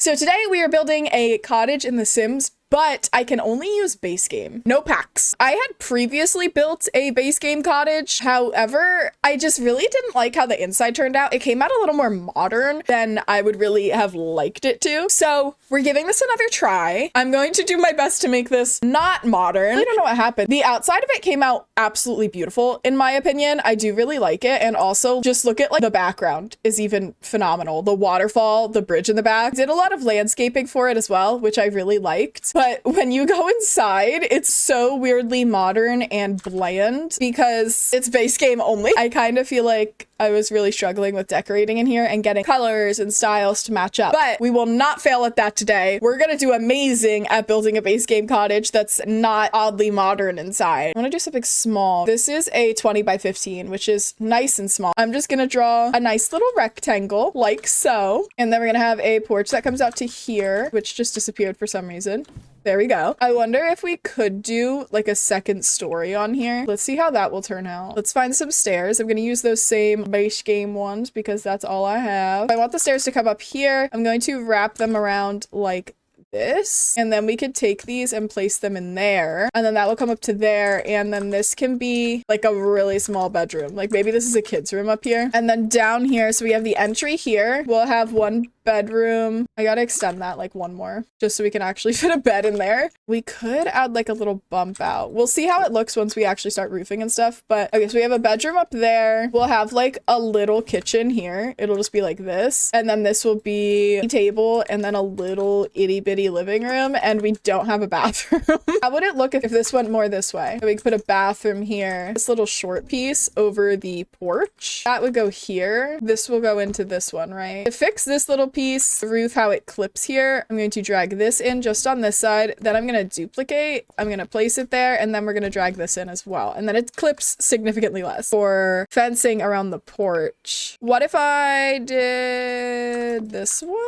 So today we are building a cottage in The Sims, but I can only use base game, no packs. I had previously built a base game cottage. However, I just really didn't like how the inside turned out. It came out a little more modern than I would really have liked it to. So we're giving this another try. I'm going to do my best to make this not modern. I don't know what happened. The outside of it came out absolutely beautiful, in my opinion. I do really like it. And also just look at like the background is even phenomenal. The waterfall, the bridge in the back. Did a lot of landscaping for it as well, which I really liked. But when you go inside, it's so weirdly modern and bland because it's base game only. I kind of feel like I was really struggling with decorating in here and getting colors and styles to match up. But we will not fail at that today. We're gonna do amazing at building a base game cottage that's not oddly modern inside. I wanna do something small. This is a 20 by 15, which is nice and small. I'm just gonna draw a nice little rectangle like so. And then we're gonna have a porch that comes out to here, which just disappeared for some reason. There we go. I wonder if we could do like a second story on here. Let's see how that will turn out. Let's find some stairs. I'm going to use those same base game ones because that's all I have. I want the stairs to come up here. I'm going to wrap them around like this, and then we could take these and place them in there, and then that will come up to there, and then this can be like a really small bedroom. Like maybe this is a kid's room up here, and then down here, so we have the entry here. We'll have one bedroom. I gotta extend that like one more just so we can actually fit a bed in there. We could add like a little bump out. We'll see how it looks once we actually start roofing and stuff. But okay, so we have a bedroom up there. We'll have like a little kitchen here. It'll just be like this, and then this will be a table and then a little itty bitty living room, and we don't have a bathroom. How would it look if this went more this way? We could put a bathroom here, this little short piece over the porch. That would go here. This will go into this one, right? To fix this little piece, the roof, how it clips here, I'm going to drag this in just on this side. Then I'm going to duplicate. I'm going to place it there, and then we're going to drag this in as well. And then it clips significantly less for fencing around the porch. What if I did this one?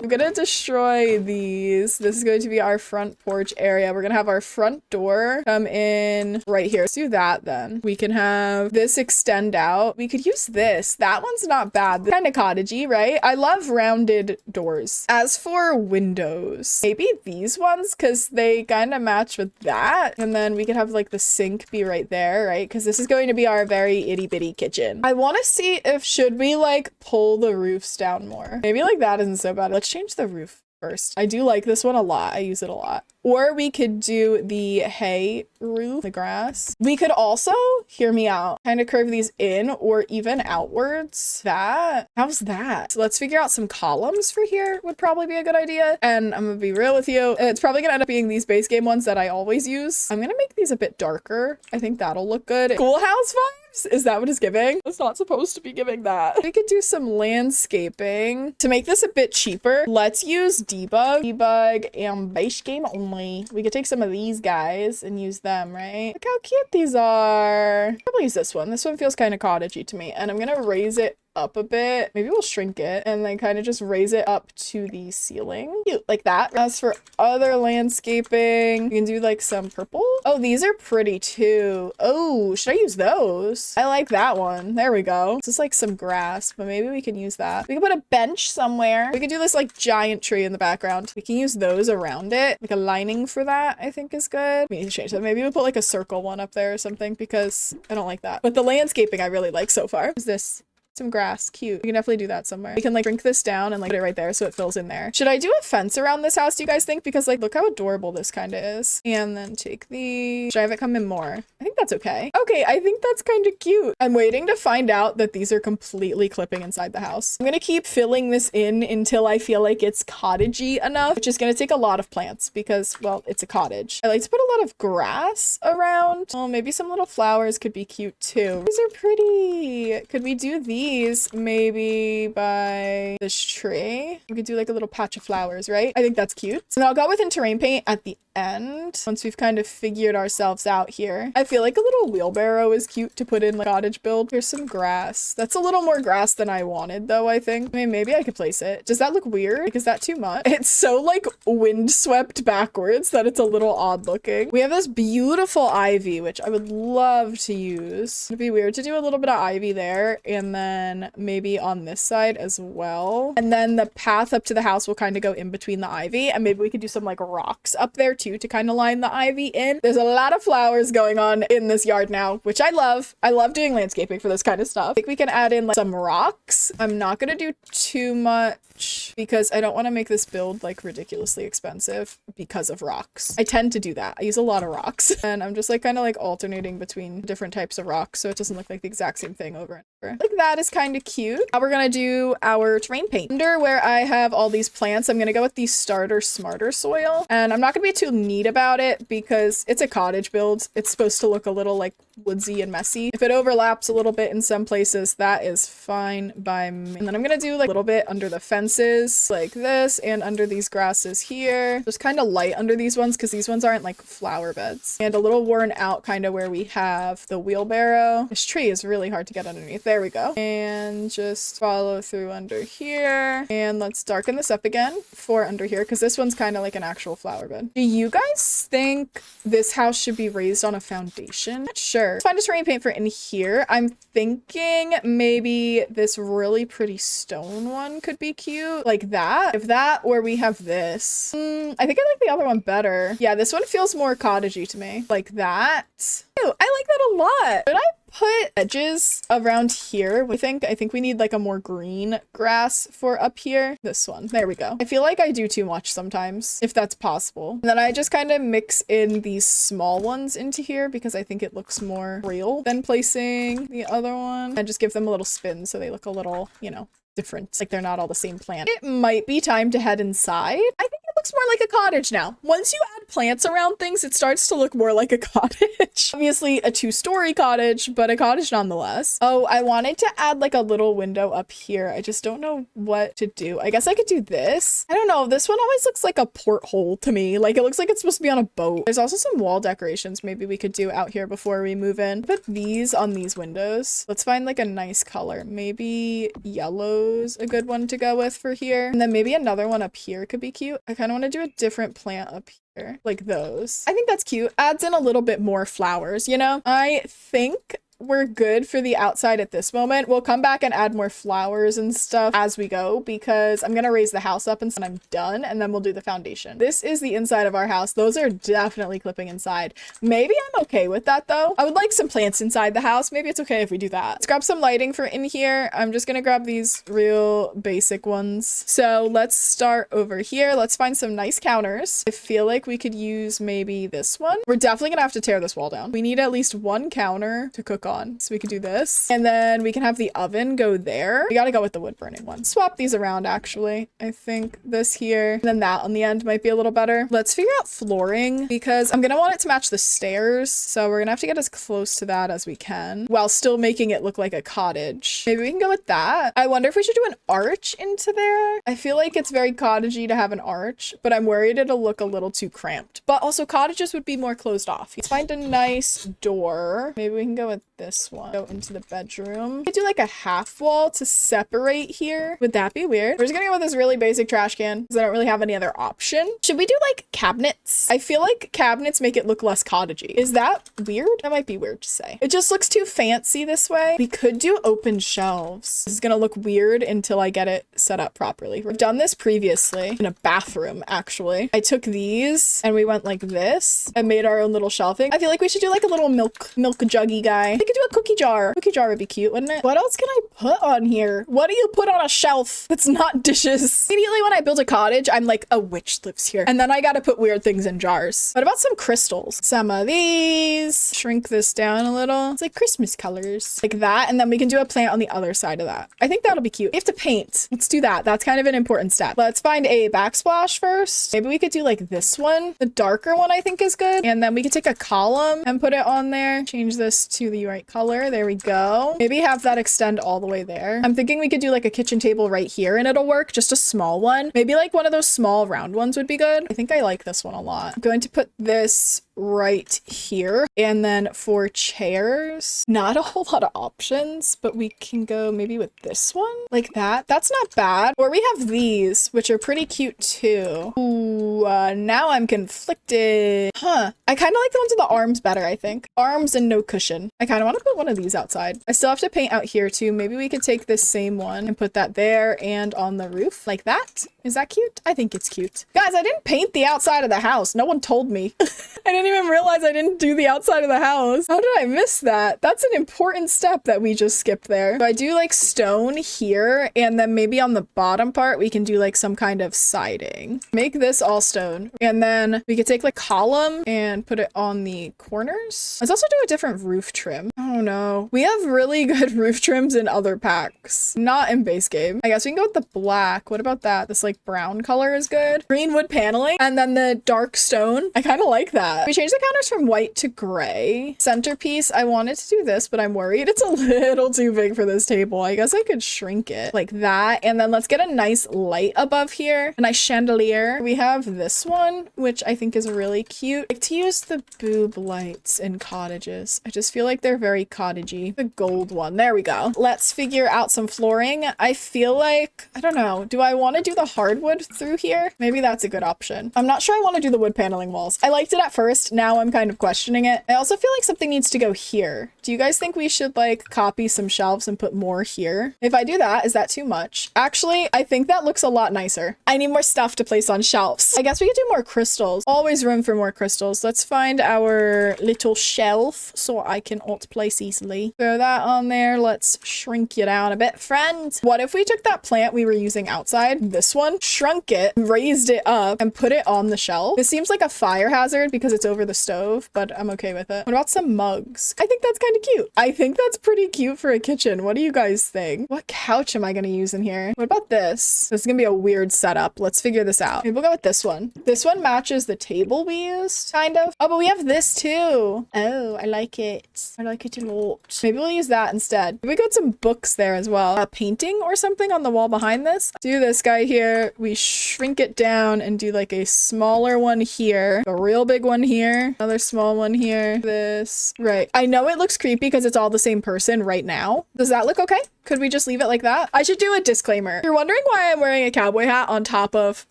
I'm going to destroy these. This is going to be our front porch area. We're going to have our front door come in right here. Let's do that then. We can have this extend out. We could use this. That one's not bad. Kind of cottagey, right? I love rounded doors. As for windows, maybe these ones because they kind of match with that. And then we could have like the sink be right there, right? Because this is going to be our very itty bitty kitchen. I want to see if should we like pull the roofs down more. Maybe like that isn't so bad. Let's change the roof first. I do like this one a lot. I use it a lot. Or we could do the hay roof, the grass. We could also, hear me out, kind of curve these in or even outwards. How's that? So let's figure out some columns for here would probably be a good idea. And I'm gonna be real with you. It's probably gonna end up being these base game ones that I always use. I'm gonna make these a bit darker. I think that'll look good. Schoolhouse vibes? Is that what it's giving? It's not supposed to be giving that. We could do some landscaping. To make this a bit cheaper, let's use debug and base game only. We could take some of these guys and use them, right? Look how cute these are. Probably use this one. This one feels kind of cottagey to me, and I'm gonna raise it up a bit. Maybe we'll shrink it and then kind of just raise it up to the ceiling. Cute, like that. As for other landscaping, we can do like some purple. Oh, these are pretty too. Oh, should I use those? I like that one. There we go. This is like some grass, but maybe we can use that. We can put a bench somewhere. We could do this like giant tree in the background. We can use those around it. Like a lining for that, I think is good. We need to change that. Maybe we'll put like a circle one up there or something because I don't like that. But the landscaping I really like so far. What's this? Some grass. Cute. We can definitely do that somewhere. We can like shrink this down and like put it right there so it fills in there. Should I do a fence around this house, do you guys think? Because like look how adorable this kind of is. And then take the... Should I have it come in more? I think that's okay. Okay, I think that's kind of cute. I'm waiting to find out that these are completely clipping inside the house. I'm gonna keep filling this in until I feel like it's cottagey enough, which is gonna take a lot of plants because, well, it's a cottage. I like to put a lot of grass around. Oh, maybe some little flowers could be cute too. These are pretty. Could we do these maybe by this tree? We could do like a little patch of flowers, right? I think that's cute. So now I'll go with in terrain paint at the end once we've kind of figured ourselves out here. I feel like a little wheelbarrow is cute to put in like cottage build. Here's some grass. That's a little more grass than I wanted though, I think. I mean, maybe I could place it. Does that look weird? Like, is that too much? It's so like wind swept backwards that it's a little odd looking. We have this beautiful ivy, which I would love to use. It'd be weird to do a little bit of ivy there and then then maybe on this side as well. And then the path up to the house will kind of go in between the ivy, and maybe we could do some like rocks up there too to kind of line the ivy in. There's a lot of flowers going on in this yard now, which I love. I love doing landscaping for this kind of stuff. I think we can add in like some rocks. I'm not gonna do too much because I don't want to make this build like ridiculously expensive because of rocks. I tend to do that. I use a lot of rocks and I'm just like kind of like alternating between different types of rocks so it doesn't look like the exact same thing over and over. Like that is kind of cute. Now we're gonna do our terrain paint. Under where I have all these plants, I'm gonna go with the starter smarter soil, and I'm not gonna be too neat about it because it's a cottage build. It's supposed to look a little like woodsy and messy. If it overlaps a little bit in some places, that is fine by me. And then I'm gonna do like a little bit under the fences like this, and under these grasses here. Just kind of light under these ones because these ones aren't like flower beds. And a little worn out kind of where we have the wheelbarrow. This tree is really hard to get underneath. There we go. And just follow through under here. And let's darken this up again for under here because this one's kind of like an actual flower bed. Do you guys think this house should be raised on a foundation? Not sure. Let's find a terrain paint for in here. I'm thinking maybe this really pretty stone one could be cute. Like that. If that, or we have this. I think I like the other one better. Yeah, this one feels more cottagey to me. Like that. Ew, I like that a lot. Should I put edges around here? I think we need like a more green grass for up here. This one. There we go. I feel like I do too much sometimes, if that's possible. And then I just kind of mix in these small ones into here because I think it looks more real than placing the other one, and just give them a little spin so they look a little, you know, different. Like they're not all the same plant. It might be time to head inside. I think it looks more like a cottage now. Once you add plants around things, it starts to look more like a cottage. Obviously a 2-story cottage, but a cottage nonetheless. Oh, I wanted to add like a little window up here. I just don't know what to do. I guess I could do this. I don't know. This one always looks like a porthole to me. Like it looks like it's supposed to be on a boat. There's also some wall decorations maybe we could do out here before we move in. Put these on these windows. Let's find like a nice color. Maybe yellow's a good one to go with for here. And then maybe another one up here could be cute. I kind of want to do a different plant up here, like those. I think that's cute. Adds in a little bit more flowers, you know? I think we're good for the outside at this moment. We'll come back and add more flowers and stuff as we go because I'm gonna raise the house up and I'm done, and then we'll do the foundation. This is the inside of our house. Those are definitely clipping inside. Maybe I'm okay with that though. I would like some plants inside the house. Maybe it's okay if we do that. Let's grab some lighting for in here. I'm just gonna grab these real basic ones. So let's start over here. Let's find some nice counters. I feel like we could use maybe this one. We're definitely gonna have to tear this wall down. We need at least one counter to cook on. So we could do this, and then we can have the oven go there. We gotta go with the wood burning one. Swap these around actually. I think this here, and then that on the end might be a little better. Let's figure out flooring because I'm gonna want it to match the stairs. So we're gonna have to get as close to that as we can while still making it look like a cottage. Maybe we can go with that. I wonder if we should do an arch into there. I feel like it's very cottagey to have an arch, but I'm worried it'll look a little too cramped. But also cottages would be more closed off. Let's find a nice door. Maybe we can go with this one. Go into the bedroom. We could do like a half wall to separate here. Would that be weird? We're just gonna go with this really basic trash can because I don't really have any other option. Should we do like cabinets? I feel like cabinets make it look less cottagey. Is that weird? That might be weird to say. It just looks too fancy this way. We could do open shelves. This is gonna look weird until I get it set up properly. We've done this previously in a bathroom, actually. I took these and we went like this and made our own little shelving. I feel like we should do like a little milk juggy guy. We could do a cookie jar. Cookie jar would be cute, wouldn't it? What else can I put on here? What do you put on a shelf that's not dishes? Immediately when I build a cottage, I'm like, a witch lives here. And then I gotta put weird things in jars. What about some crystals? Some of these. Shrink this down a little. It's like Christmas colors. Like that. And then we can do a plant on the other side of that. I think that'll be cute. We have to paint. Let's do that. That's kind of an important step. Let's find a backsplash first. Maybe we could do like this one. The darker one I think is good. And then we could take a column and put it on there. Change this to the right color. There we go. Maybe have that extend all the way there. I'm thinking we could do like a kitchen table right here and it'll work. Just a small one. Maybe like one of those small round ones would be good. I think I like this one a lot. I'm going to put this right here. And then for chairs, not a whole lot of options, but we can go maybe with this one like that. That's not bad. Or we have these, which are pretty cute too. Ooh, now I'm conflicted. Huh. I kind of like the ones with the arms better, I think. Arms and no cushion. I kind of want to put one of these outside. I still have to paint out here too. Maybe we could take this same one and put that there and on the roof like that. Is that cute? I think it's cute. Guys, I didn't paint the outside of the house. No one told me. I didn't even realize I didn't do the outside of the house. How did I miss that? That's an important step that we just skipped there. So I do like stone here, and then maybe on the bottom part, we can do like some kind of siding. Make this all stone. And then we could take like column and put it on the corners. Let's also do a different roof trim. Oh no. We have really good roof trims in other packs, not in base game. I guess we can go with the black. What about that? This like brown color is good. Green wood paneling and then the dark stone. I kind of like that. We changed the counters from white to gray. Centerpiece, I wanted to do this, but I'm worried it's a little too big for this table. I guess I could shrink it like that. And then let's get a nice light above here, a nice chandelier. We have this one, which I think is really cute. I like to use the boob lights in cottages. I just feel like they're very cottagey. The gold one. There we go. Let's figure out some flooring. I feel like, I don't know. Do I want to do the hardwood through here? Maybe that's a good option. I'm not sure I want to do the wood paneling walls. I liked it at first. Now I'm kind of questioning it. I also feel like something needs to go here. Do you guys think we should like copy some shelves and put more here? If I do that, is that too much? Actually, I think that looks a lot nicer. I need more stuff to place on shelves. I guess we could do more crystals. Always room for more crystals. Let's find our little shelf so I can alt place easily. Throw that on there. Let's shrink you down a bit, friend. What if we took that plant we were using outside, this one, shrunk it, raised it up, and put it on the shelf? This seems like a fire hazard because it's over the stove, but I'm okay with it. What about some mugs? I think that's kind of cute. I think that's pretty cute for a kitchen. What do you guys think? What couch am I going to use in here? What about this? This is going to be a weird setup. Let's figure this out. Maybe we'll go with this one. This one matches the table we used, kind of. Oh, but we have this too. Oh, I like it. I like it a lot. Maybe we'll use that instead. We got some books there as well. A painting or something on the wall behind this. Do this guy here. We shrink it down and do like a smaller one here, a real big one here, another small one here, this. Right. I know it looks creepy because it's all the same person right now. Does that look okay? Could we just leave it like that? I should do a disclaimer. If you're wondering why I'm wearing a cowboy hat on top of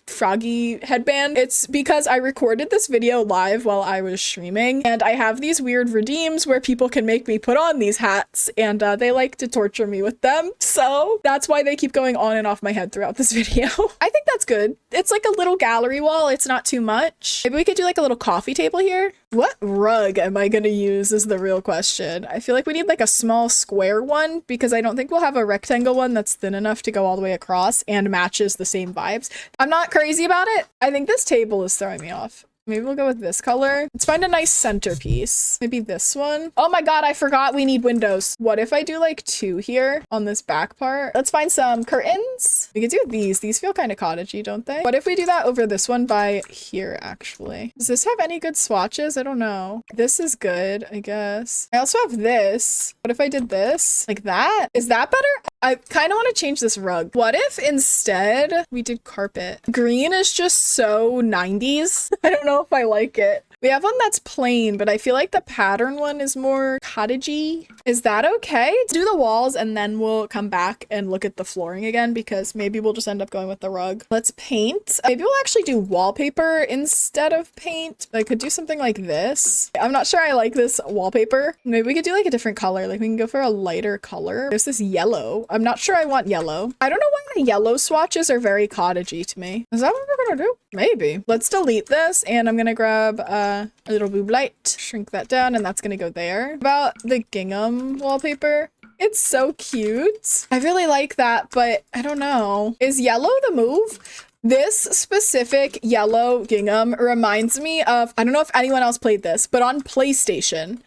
froggy headband, it's because I recorded this video live while I was streaming, and I have these weird redeems where people can make me put on these hats, and they like to torture me with them. So that's why they keep going on and off my head throughout this video. I think that's good. It's like a little gallery wall. It's not too much. Maybe we could do like a little coffee table here. What rug am I gonna use is the real question. I feel like we need like a small square one because I don't think we'll have a rectangle one that's thin enough to go all the way across and matches the same vibes. I'm not crazy about it. I think this table is throwing me off. Maybe we'll go with this color. Let's find a nice centerpiece. Maybe this one. Oh my god, I forgot we need windows. What if I do like 2 here on this back part? Let's find some curtains. We could do these. These feel kind of cottagey, don't they? What if we do that over this one by here, actually? Does this have any good swatches? I don't know. This is good, I guess. I also have this. What if I did this? Like that? Is that better? I kind of want to change this rug. What if instead we did carpet? Green is just so 90s. I don't know if I like it. We have one that's plain, but I feel like the pattern one is more cottagey. Is that okay? Let's do the walls and then we'll come back and look at the flooring again because maybe we'll just end up going with the rug. Let's paint. Maybe we'll actually do wallpaper instead of paint. I could do something like this. I'm not sure I like this wallpaper. Maybe we could do like a different color. Like we can go for a lighter color. There's this yellow. I'm not sure I want yellow. I don't know why the yellow swatches are very cottagey to me. Is that what we're gonna do? Maybe. Let's delete this and I'm gonna grab a little boob light, shrink that down, and that's gonna go there. About the gingham wallpaper. It's so cute. I really like that, but I don't know. Is yellow the move? This specific yellow gingham reminds me of, I don't know if anyone else played this, but on PlayStation,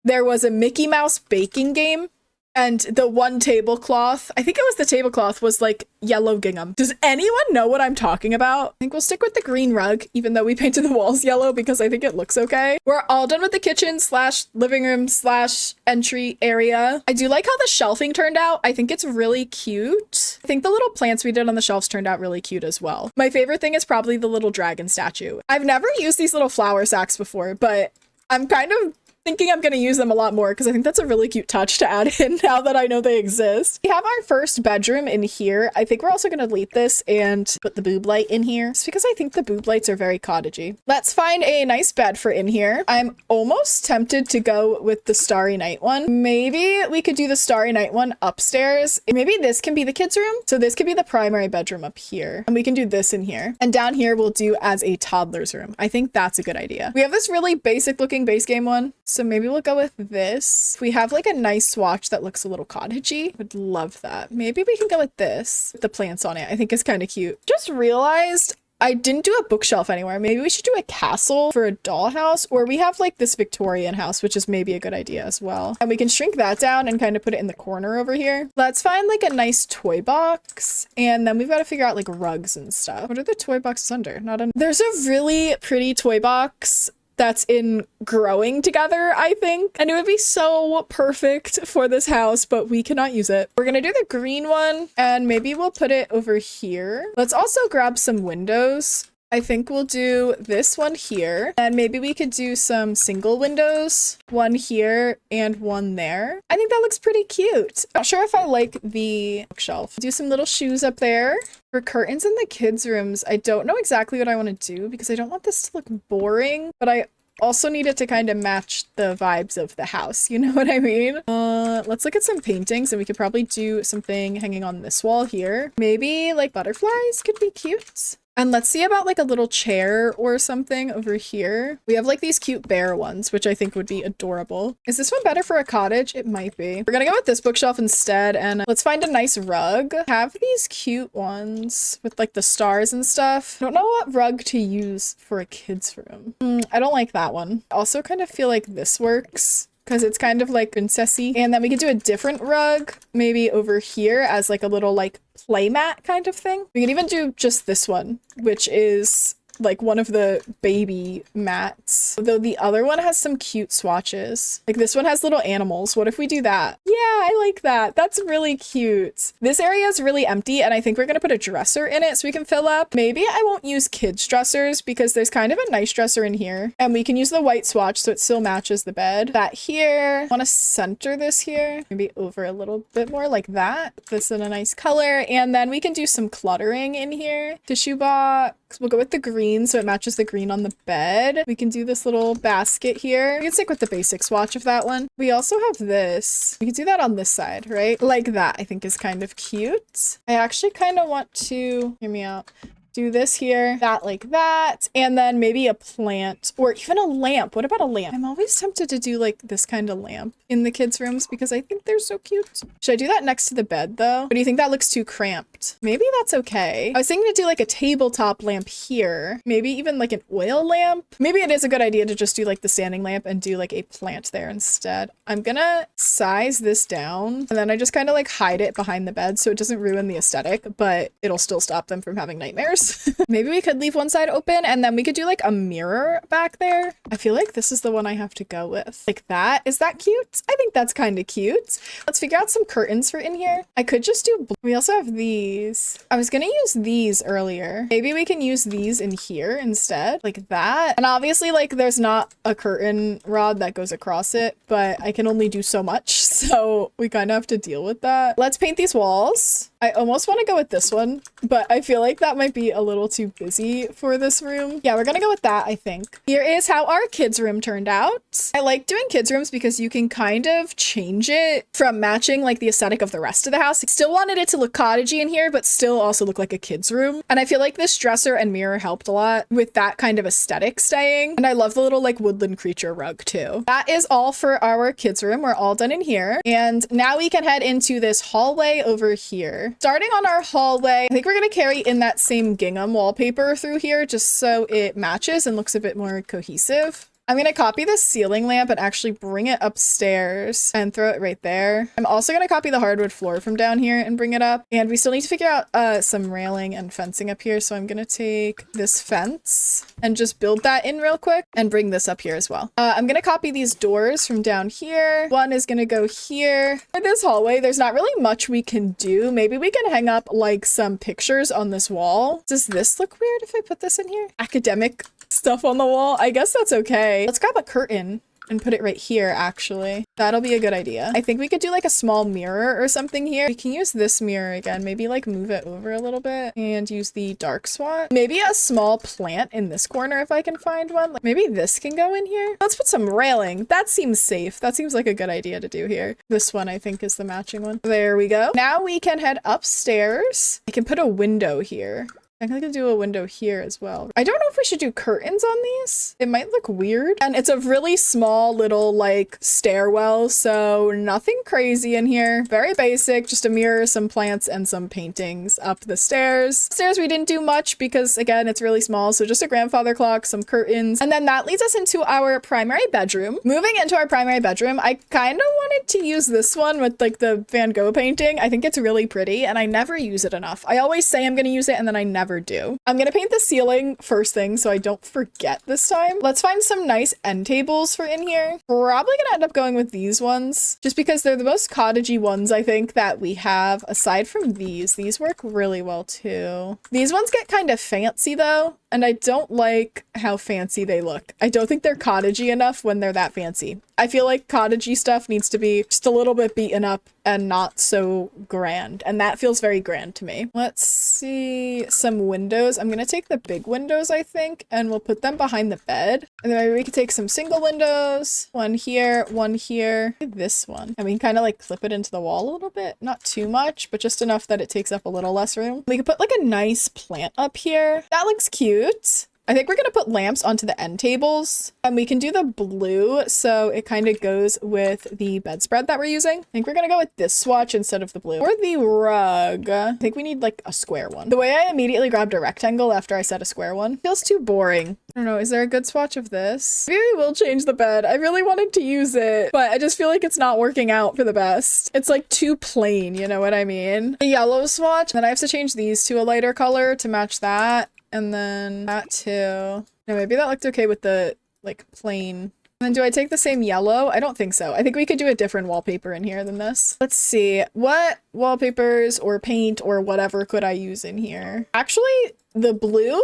there was a Mickey Mouse baking game. And the one tablecloth, I think it was the tablecloth, was like yellow gingham. Does anyone know what I'm talking about? I think we'll stick with the green rug, even though we painted the walls yellow because I think it looks okay. We're all done with the kitchen slash living room slash entry area. I do like how the shelving turned out. I think it's really cute. I think the little plants we did on the shelves turned out really cute as well. My favorite thing is probably the little dragon statue. I've never used these little flower sacks before, but I'm kind of thinking I'm going to use them a lot more because I think that's a really cute touch to add in now that I know they exist. We have our first bedroom in here. I think we're also going to delete this and put the boob light in here. It's because I think the boob lights are very cottagey. Let's find a nice bed for in here. I'm almost tempted to go with the Starry Night one. Maybe we could do the Starry Night one upstairs. Maybe this can be the kids' room. So this could be the primary bedroom up here. And we can do this in here. And down here we'll do as a toddler's room. I think that's a good idea. We have this really basic looking base game one. So maybe we'll go with this. We have like a nice swatch that looks a little cottagey. Would love that. Maybe we can go with this. The plants on it. I think is kind of cute. Just realized I didn't do a bookshelf anywhere. Maybe we should do a castle for a dollhouse, or we have like this Victorian house, which is maybe a good idea as well. And we can shrink that down and kind of put it in the corner over here. Let's find like a nice toy box. And then we've got to figure out like rugs and stuff. What are the toy boxes under? Not under. There's a really pretty toy box that's in growing together, I think. And it would be so perfect for this house, but we cannot use it. We're gonna do the green one and maybe we'll put it over here. Let's also grab some windows. I think we'll do this one here, and maybe we could do some single windows, one here and one there. I think that looks pretty cute. Not sure if I like the bookshelf. Do some little shoes up there. For curtains in the kids' rooms, I don't know exactly what I want to do because I don't want this to look boring, but I also need it to kind of match the vibes of the house. You know what I mean? Let's look at some paintings, and we could probably do something hanging on this wall here. Maybe like butterflies could be cute. And let's see about like a little chair or something over here. We have like these cute bear ones, which I think would be adorable. Is this one better for a cottage? It might be. We're gonna go with this bookshelf instead, and let's find a nice rug. Have these cute ones with like the stars and stuff. I don't know what rug to use for a kid's room. I don't like that one. I also kind of feel like this works, because it's kind of like princessy. And then we could do a different rug, maybe over here as like a little like playmat kind of thing. We can even do just this one, which is like one of the baby mats, though the other one has some cute swatches. Like this one has little animals. What if we do that? Yeah, I like that. That's really cute. This area is really empty, and I think we're gonna put a dresser in it so we can fill up. Maybe I won't use kids dressers because there's kind of a nice dresser in here, and we can use the white swatch so it still matches the bed. That here. I want to center this here, maybe over a little bit more like that. This in a nice color, and then we can do some cluttering in here. Tissue box. We'll go with the green so it matches the green on the bed. We can do this little basket here. We can stick with the basic swatch of that one. We also have this. We can do that on this side, right? Like that, I think is kind of cute. I actually kind of want to, hear me out, do this here, that like that, and then maybe a plant or even a lamp. What about a lamp? I'm always tempted to do like this kind of lamp in the kids' rooms because I think they're so cute. Should I do that next to the bed though? Or do you think that looks too cramped? Maybe that's okay. I was thinking to do like a tabletop lamp here, maybe even like an oil lamp. Maybe it is a good idea to just do like the standing lamp and do like a plant there instead. I'm gonna size this down, and then I just kind of like hide it behind the bed so it doesn't ruin the aesthetic, but it'll still stop them from having nightmares. Maybe we could leave one side open, and then we could do like a mirror back there. I feel like this is the one I have to go with. Like that. Is that cute? I think that's kind of cute. Let's figure out some curtains for in here. I could just do we also have these. I was gonna use these earlier. Maybe we can use these in here instead, like that. And obviously like there's not a curtain rod that goes across it, but I can only do so much, so we kind of have to deal with that. Let's paint these walls. I almost want to go with this one, but I feel like that might be a little too busy for this room. Yeah, we're gonna go with that, I think. Here is how our kids' room turned out. I like doing kids' rooms because you can kind of change it from matching like the aesthetic of the rest of the house. I still wanted it to look cottagey in here, but still also look like a kids' room. And I feel like this dresser and mirror helped a lot with that kind of aesthetic staying. And I love the little like woodland creature rug too. That is all for our kids' room. We're all done in here. And now we can head into this hallway over here. Starting on our hallway, I think we're going to carry in that same gingham wallpaper through here just so it matches and looks a bit more cohesive. I'm going to copy this ceiling lamp and actually bring it upstairs and throw it right there. I'm also going to copy the hardwood floor from down here and bring it up. And we still need to figure out some railing and fencing up here. So I'm going to take this fence and just build that in real quick and bring this up here as well. I'm going to copy these doors from down here. One is going to go here. For this hallway, there's not really much we can do. Maybe we can hang up like some pictures on this wall. Does this look weird if I put this in here? Academic stuff on the wall. I guess that's okay. Let's grab a curtain. and put it right here, actually. That'll be a good idea. I think we could do like a small mirror or something here. We can use this mirror again, maybe like move it over a little bit and use the dark swatch. Maybe a small plant in this corner if I can find one. Like maybe this can go in here. Let's put some railing. That seems safe. That seems like a good idea to do here. This one I think is the matching one. There we go. Now we can head upstairs. I can put a window here. I think I can do a window here as well. I don't know if we should do curtains on these. It might look weird. And it's a really small little like stairwell, so nothing crazy in here. Very basic, just a mirror, some plants, and some paintings up the stairs. Upstairs we didn't do much because again, it's really small, so just a grandfather clock, some curtains, and then that leads us into our primary bedroom. Moving into our primary bedroom, I kind of wanted to use this one with like the Van Gogh painting. I think it's really pretty and I never use it enough. I always say I'm gonna use it and then I never do. I'm gonna paint the ceiling first thing so I don't forget this time. Let's find some nice end tables for in here. Probably gonna end up going with these ones just because they're the most cottagey ones I think that we have aside from these. These work really well too. These ones get kind of fancy though, and I don't like how fancy they look. I don't think they're cottagey enough when they're that fancy. I feel like cottagey stuff needs to be just a little bit beaten up and not so grand. And that feels very grand to me. Let's see some windows. I'm gonna take the big windows, I think, and we'll put them behind the bed. And then maybe we could take some single windows. One here, one here. This one. And we can kind of like clip it into the wall a little bit. Not too much, but just enough that it takes up a little less room. We could put like a nice plant up here. That looks cute. I think we're going to put lamps onto the end tables and we can do the blue so it kind of goes with the bedspread that we're using. I think we're going to go with this swatch instead of the blue. Or the rug. I think we need like a square one. The way I immediately grabbed a rectangle after I said a square one feels too boring. I don't know. Is there a good swatch of this? Maybe we will change the bed. I really wanted to use it, but I just feel like it's not working out for the best. It's like too plain, you know what I mean? A yellow swatch. Then I have to change these to a lighter color to match that. And then that too. No, maybe that looked okay with the like plain. And then do I take the same yellow? I don't think so. I think we could do a different wallpaper in here than this. Let's see. What wallpapers or paint or whatever could I use in here? Actually, the blue?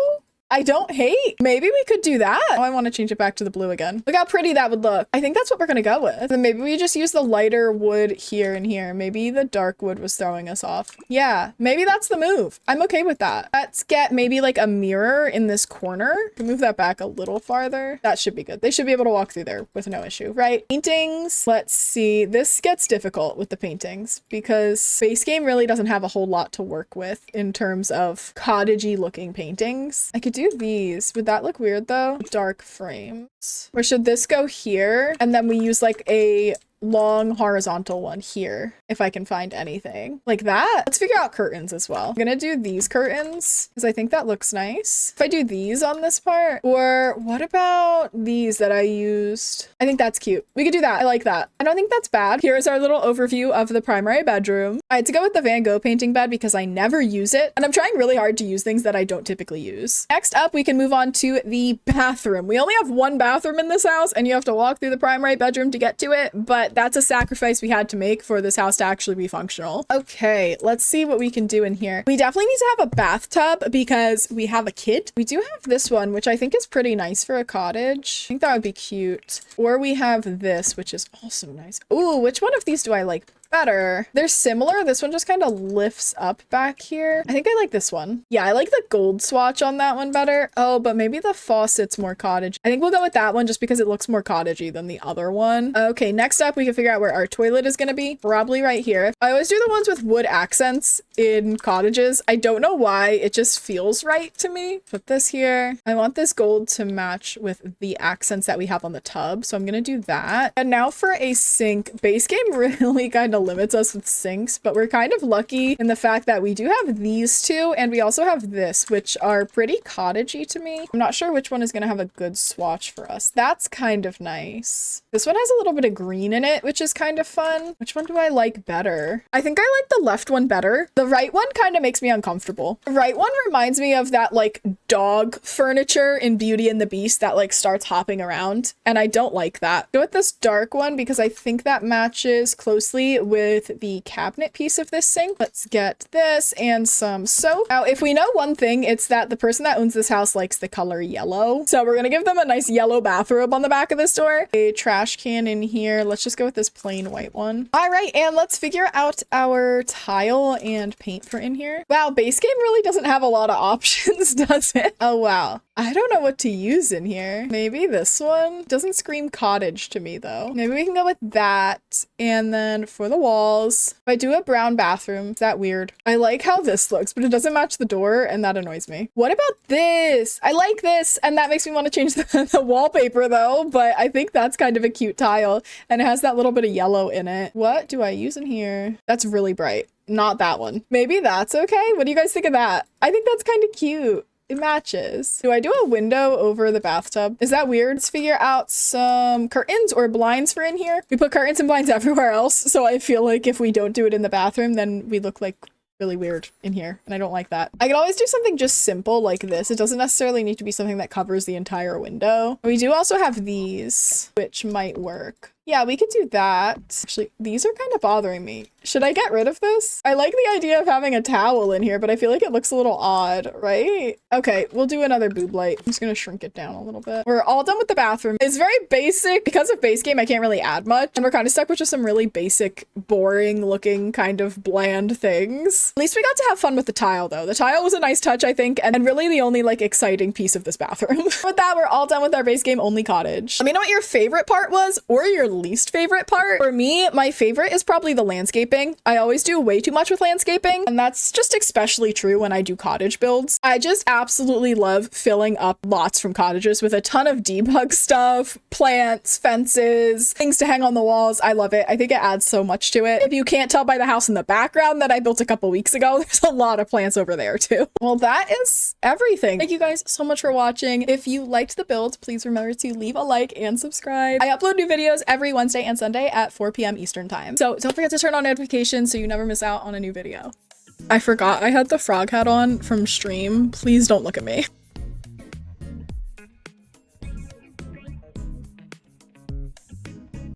I don't hate. Maybe we could do that. Oh, I want to change it back to the blue again. Look how pretty that would look. I think that's what we're going to go with. Then maybe we just use the lighter wood here and here. Maybe the dark wood was throwing us off. Yeah, maybe that's the move. I'm okay with that. Let's get maybe like a mirror in this corner. Move that back a little farther. That should be good. They should be able to walk through there with no issue, right? Paintings. Let's see. This gets difficult with the paintings because base game really doesn't have a whole lot to work with in terms of cottagey looking paintings. I could do these. Would that look weird though? Dark frames. Or should this go here? And then we use like a long horizontal one here if I can find anything like that. Let's figure out curtains as well. I'm gonna do these curtains because I think that looks nice. If I do these on this part, or what about these that I used? I think that's cute. We could do that. I like that. I don't think that's bad. Here's our little overview of the primary bedroom. I had to go with the Van Gogh painting bed because I never use it and I'm trying really hard to use things that I don't typically use. Next up, we can move on to the bathroom. We only have one bathroom in this house and you have to walk through the primary bedroom to get to it, but that's a sacrifice we had to make for this house to actually be functional. Okay, let's see what we can do in here. We definitely need to have a bathtub because we have a kid. We do have this one, which I think is pretty nice for a cottage. I think that would be cute. Or we have this, which is also nice. Ooh, which one of these do I like better? They're similar. This one just kind of lifts up back here. I think I like this one. Yeah, I like the gold swatch on that one better. Oh, but maybe the faucet's more cottage. I think we'll go with that one just because it looks more cottagey than the other one. Okay, next up, we can figure out where our toilet is going to be. Probably right here. I always do the ones with wood accents in cottages. I don't know why. It just feels right to me. Put this here. I want this gold to match with the accents that we have on the tub. So I'm going to do that. And now for a sink. Base game really kind of limits us with sinks, but we're kind of lucky in the fact that we do have these two and we also have this, which are pretty cottagey to me. I'm not sure which one is going to have a good swatch for us. That's kind of nice. This one has a little bit of green in it, which is kind of fun. Which one do I like better? I think I like the left one better. The right one kind of makes me uncomfortable. The right one reminds me of that like dog furniture in Beauty and the Beast that like starts hopping around, and I don't like that. Go with this dark one because I think that matches closely with the cabinet piece of this sink. Let's get this and some soap. Now, if we know one thing, it's that the person that owns this house likes the color yellow. So we're gonna give them a nice yellow bathrobe on the back of this door. A trash can in here. Let's just go with this plain white one. All right, and let's figure out our tile and paint for in here. Wow, base game really doesn't have a lot of options, does it? Oh, wow. I don't know what to use in here. Maybe this one? Doesn't scream cottage to me though. Maybe we can go with that. And then for the walls, if I do a brown bathroom, is that weird? I like how this looks, but it doesn't match the door and that annoys me. What about this? I like this and that makes me want to change the wallpaper though, but I think that's kind of a cute tile and it has that little bit of yellow in it. What do I use in here? That's really bright. Not that one. Maybe that's okay. What do you guys think of that? I think that's kind of cute. It matches. Do I do a window over the bathtub? Is that weird? Let's figure out some curtains or blinds for in here. We put curtains and blinds everywhere else, so I feel like if we don't do it in the bathroom, then we look like really weird in here, and I don't like that. I could always do something just simple like this. It doesn't necessarily need to be something that covers the entire window. We do also have these, which might work. Yeah, we could do that. Actually, these are kind of bothering me. Should I get rid of this? I like the idea of having a towel in here, but I feel like it looks a little odd, right? Okay, we'll do another boob light. I'm just gonna shrink it down a little bit. We're all done with the bathroom. It's very basic. Because of base game, I can't really add much. And we're kind of stuck with just some really basic, boring looking, kind of bland things. At least we got to have fun with the tile though. The tile was a nice touch, I think, and really the only like exciting piece of this bathroom. With that, we're all done with our base game only cottage. Let me know what your favorite part was or your least favorite part. For me, my favorite is probably the landscaping. I always do way too much with landscaping, and that's just especially true when I do cottage builds. I just absolutely love filling up lots from cottages with a ton of debug stuff, plants, fences, things to hang on the walls. I love it. I think it adds so much to it. If you can't tell by the house in the background that I built a couple weeks ago, there's a lot of plants over there too. Well, that is everything. Thank you guys so much for watching. If you liked the build, please remember to leave a like and subscribe. I upload new videos every Wednesday and Sunday at 4 p.m. Eastern time. So don't forget to turn on notifications so you never miss out on a new video. I forgot I had the frog hat on from stream. Please don't look at me.